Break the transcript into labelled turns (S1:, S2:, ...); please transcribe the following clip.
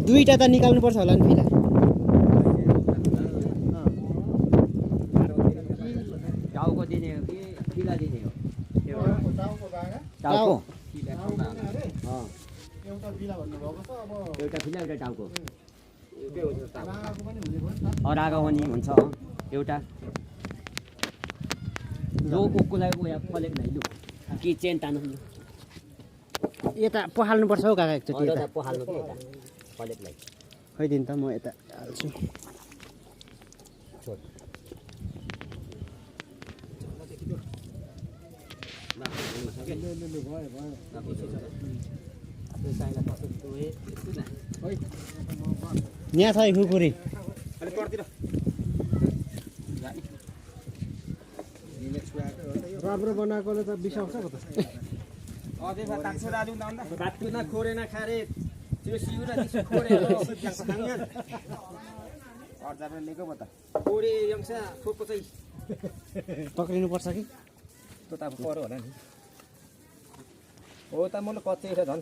S1: दुईटा त निकाल्नुपर्छ होला नि फिला
S2: टाउको दिने हो कि फिला दिने हो
S1: टाउको
S3: एउटा बिला भन्नुभएको छ अब
S2: एउटा फिला एउटा टाउको
S3: एउटै हो रागाको पनि हुने भयो
S2: रागा पनि हुन्छ एउटा जो कुकुलाई उयो फलेको नै लु कि चेन तान्नु
S1: यता पखाल्नुपर्छ हौ काका एकचोटि यता
S2: पखाल्नु कि यता फलेकोलाई
S1: खैदिन त म यता हाल्छु यहाँ छ है खुकुरी
S3: राम्रो बनाएकोले त बिसाउँछ कता
S1: पक्रिनुपर्छ कि
S3: त्यो त अब पऱ्यो होला नि हो त मलाई कच्चै छ झन्